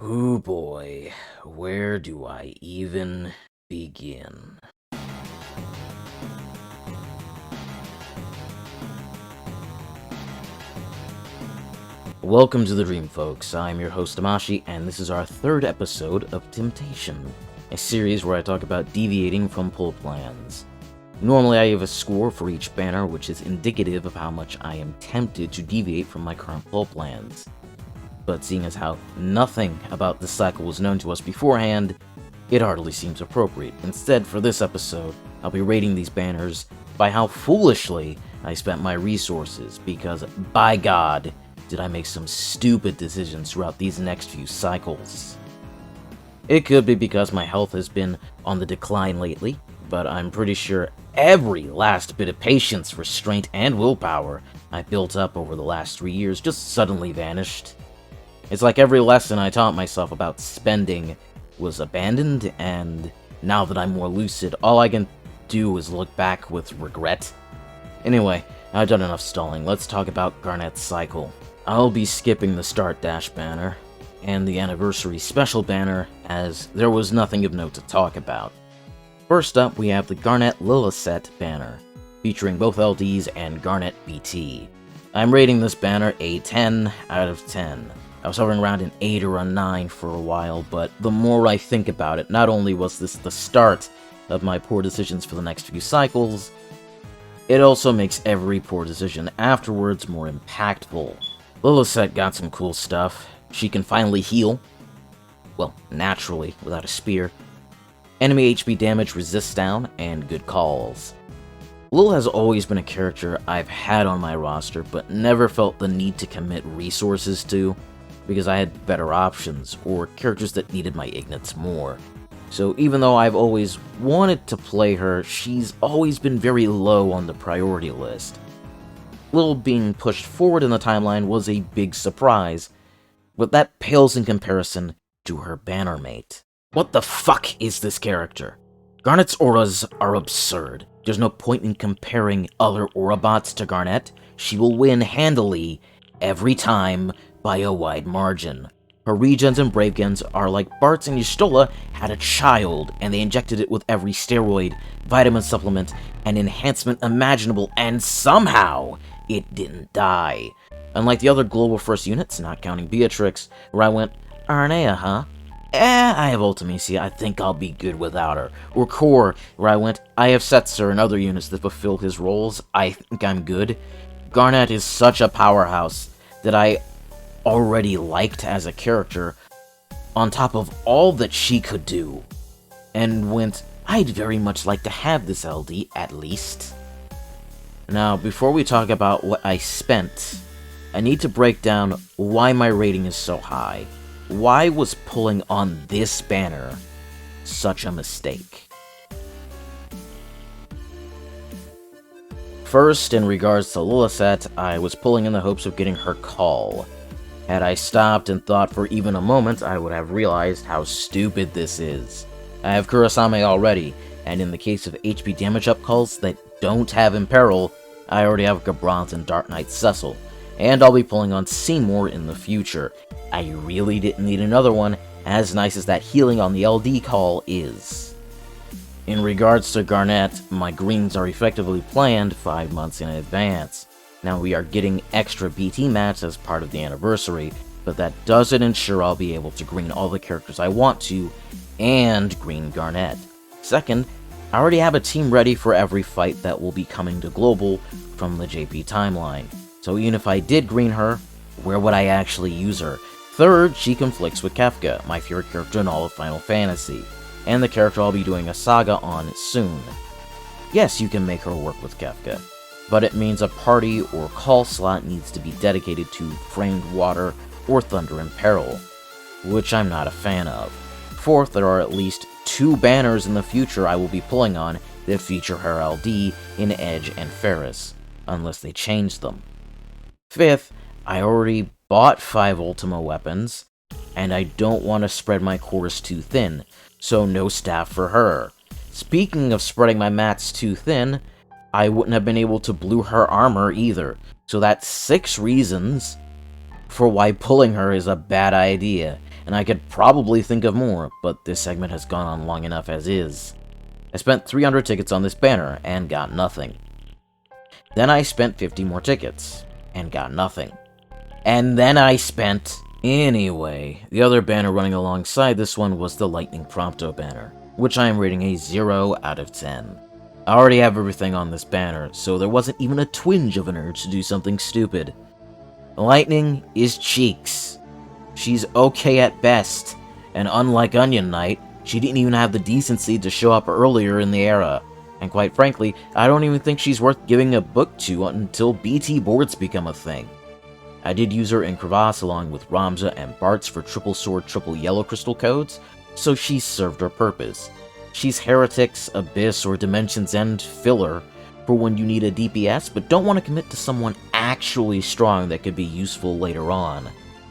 Oh boy, where do I even begin? Welcome to the dream, folks. I'm your host Amashi, and this is our third episode of Temptation, a series where I talk about deviating from pull plans. Normally I have a score for each banner, which is indicative of how much I am tempted to deviate from my current pull plans. But seeing as how nothing about this cycle was known to us beforehand, it hardly seems appropriate. Instead, for this episode, I'll be rating these banners by how foolishly I spent my resources, because by God, did I make some stupid decisions throughout these next few cycles. It could be because my health has been on the decline lately, but I'm pretty sure every last bit of patience, restraint, and willpower I built up over the last 3 years just suddenly vanished. It's like every lesson I taught myself about spending was abandoned, and now that I'm more lucid, all I can do is look back with regret. Anyway, I've done enough stalling. Let's talk about Garnet's cycle. I'll be skipping the Start Dash banner and the Anniversary Special banner, as there was nothing of note to talk about. First up, we have the Garnet Lil banner, featuring both LDs and Garnet BT. I'm rating this banner a 10 out of 10. I was hovering around an 8 or a 9 for a while, but the more I think about it, not only was this the start of my poor decisions for the next few cycles, it also makes every poor decision afterwards more impactful. Lilisette got some cool stuff. She can finally heal. Well, naturally, without a spear. Enemy HP damage resists down, and good calls. Lil has always been a character I've had on my roster, but never felt the need to commit resources to, because I had better options, or characters that needed my ignits more. So even though I've always wanted to play her, she's always been very low on the priority list. Lil being pushed forward in the timeline was a big surprise, but that pales in comparison to her banner mate. What the fuck is this character? Garnet's auras are absurd. There's no point in comparing other aura bots to Garnet. She will win handily every time by a wide margin. Her regens and brave gens are like Bartz and Y'shtola had a child, and they injected it with every steroid, vitamin supplement, and enhancement imaginable, and somehow it didn't die. Unlike the other global first units, not counting Beatrix, where I went, Arnea, huh? I have Ultimacy, I think I'll be good without her. Or Core, where I went, I have Setzer and other units that fulfill his roles, I think I'm good. Garnet is such a powerhouse that I already liked as a character, on top of all that she could do, and went, I'd very much like to have this LD, at least. Now, before we talk about what I spent, I need to break down why my rating is so high. Why was pulling on this banner such a mistake? First, in regards to Lilisette, I was pulling in the hopes of getting her call. Had I stopped and thought for even a moment, I would have realized how stupid this is. I have Kurasame already, and in the case of HP damage up calls that don't have Imperil, I already have Gabrant and Dark Knight Cecil, and I'll be pulling on Seymour in the future. I really didn't need another one, as nice as that healing on the LD call is. In regards to Garnet, my greens are effectively planned 5 months in advance. Now we are getting extra BT mats as part of the anniversary, but that doesn't ensure I'll be able to green all the characters I want to, and green Garnet. Second, I already have a team ready for every fight that will be coming to Global from the JP timeline, so even if I did green her, where would I actually use her? Third, she conflicts with Kefka, my favorite character in all of Final Fantasy, and the character I'll be doing a saga on soon. Yes, you can make her work with Kefka, but it means a party or call slot needs to be dedicated to Framed Water or Thunder in Peril, which I'm not a fan of. Fourth, there are at least 2 banners in the future I will be pulling on that feature her LD in Edge and Ferris, unless they change them. Fifth, I already bought 5 Ultima weapons, and I don't want to spread my cores too thin, so no staff for her. Speaking of spreading my mats too thin, I wouldn't have been able to blue her armor either, so that's 6 reasons for why pulling her is a bad idea. and I could probably think of more, but this segment has gone on long enough as is. I spent 300 tickets on this banner, and got nothing. Then I spent 50 more tickets, and got nothing. And then I spent... Anyway, the other banner running alongside this one was the Lightning Prompto banner, which I am rating a 0 out of 10. I already have everything on this banner, so there wasn't even a twinge of an urge to do something stupid. Lightning is cheeks. She's okay at best, and unlike Onion Knight, she didn't even have the decency to show up earlier in the era. And quite frankly, I don't even think she's worth giving a book to until BT boards become a thing. I did use her in Crevasse along with Ramza and Bartz for triple sword, triple yellow crystal codes, so she served her purpose. She's Heretics, Abyss, or Dimension's End filler for when you need a DPS but don't want to commit to someone actually strong that could be useful later on.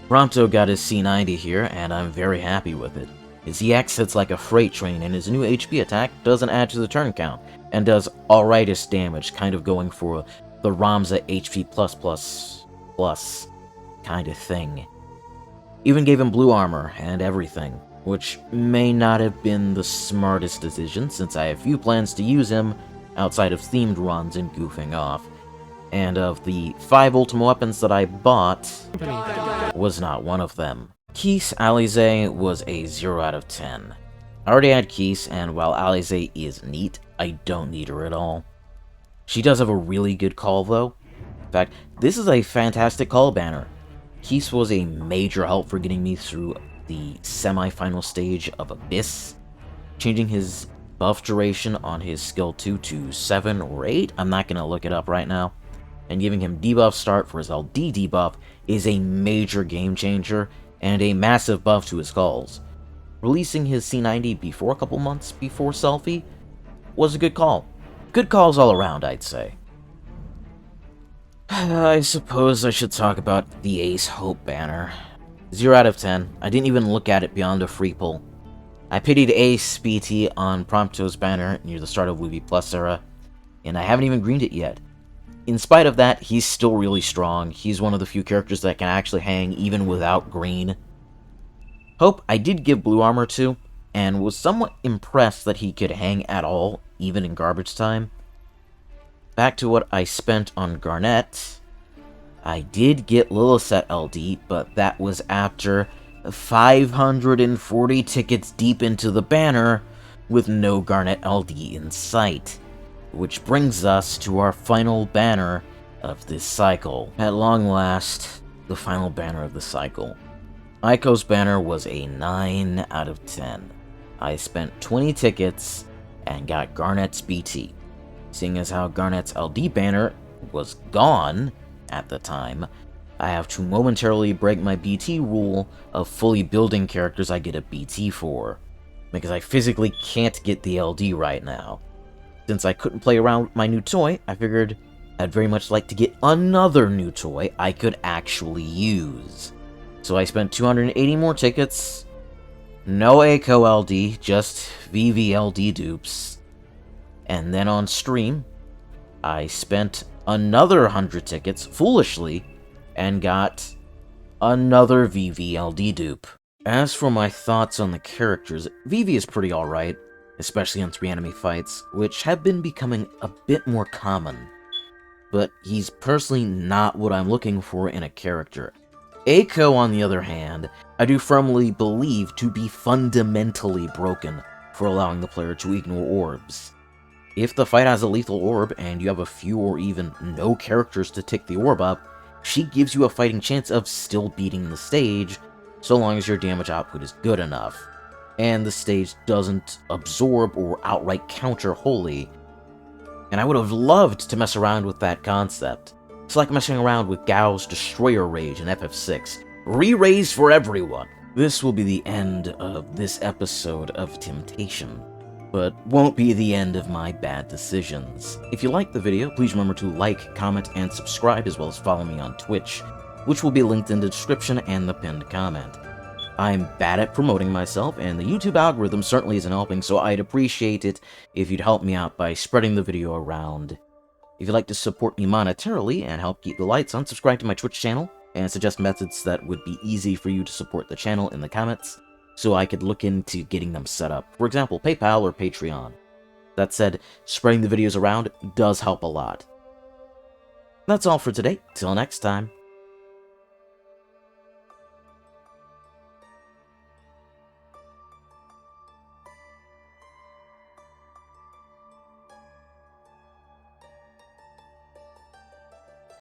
Prompto got his C90 here, and I'm very happy with it. His EX hits like a freight train, and his new HP attack doesn't add to the turn count, and does alrightish damage, kind of going for the Ramza HP+++ kind of thing. Even gave him blue armor and everything, which may not have been the smartest decision since I have few plans to use him outside of themed runs and goofing off. And of the 5 Ultima weapons that I bought, was not one of them. Keiss Alisaie was a 0 out of 10. I already had Keiss, and while Alisaie is neat, I don't need her at all. She does have a really good call though. In fact, this is a fantastic call banner. Keiss was a major help for getting me through the semi-final stage of Abyss, changing his buff duration on his skill 2 to 7 or 8, I'm not going to look it up right now, and giving him debuff start for his LD debuff is a major game changer and a massive buff to his calls. Releasing his C90 before a couple months before Selfie was a good call. Good calls all around, I'd say. I suppose I should talk about the Ace Hope banner. 0 out of 10. I didn't even look at it beyond a free pull. I pitied Ace BT on Prompto's banner near the start of Wooby Plus era, and I haven't even greened it yet. In spite of that, he's still really strong. He's one of the few characters that can actually hang even without green. Hope I did give blue armor to, and was somewhat impressed that he could hang at all, even in garbage time. Back to what I spent on Garnet. I did get Lilith LD, but that was after 540 tickets deep into the banner with no Garnet LD in sight. Which brings us to our final banner of this cycle. At long last, the final banner of the cycle. Eiko's banner was a 9 out of 10. I spent 20 tickets and got Garnet's BT. Seeing as how Garnet's LD banner was gone at the time, I have to momentarily break my BT rule of fully building characters I get a BT for, because I physically can't get the LD right now. Since I couldn't play around with my new toy, I figured I'd very much like to get another new toy I could actually use. So I spent 280 more tickets, no Eiko LD, just VVLD dupes. And then on stream, I spent another 100 tickets, foolishly, and got another VVLD dupe. As for my thoughts on the characters, Vivi is pretty alright, especially in 3 enemy fights, which have been becoming a bit more common. But he's personally not what I'm looking for in a character. Eiko, on the other hand, I do firmly believe to be fundamentally broken for allowing the player to ignore orbs. If the fight has a lethal orb, and you have a few or even no characters to tick the orb up, she gives you a fighting chance of still beating the stage, so long as your damage output is good enough, and the stage doesn't absorb or outright counter wholly. And I would have loved to mess around with that concept. It's like messing around with Gao's Destroyer Rage in FF6. Re-raise for everyone! This will be the end of this episode of Temptation, but won't be the end of my bad decisions. If you liked the video, please remember to like, comment, and subscribe, as well as follow me on Twitch, which will be linked in the description and the pinned comment. I'm bad at promoting myself, and the YouTube algorithm certainly isn't helping, so I'd appreciate it if you'd help me out by spreading the video around. If you'd like to support me monetarily and help keep the lights on, subscribe to my Twitch channel, and suggest methods that would be easy for you to support the channel in the comments, so I could look into getting them set up. For example, PayPal or Patreon. That said, spreading the videos around does help a lot. That's all for today. Till next time.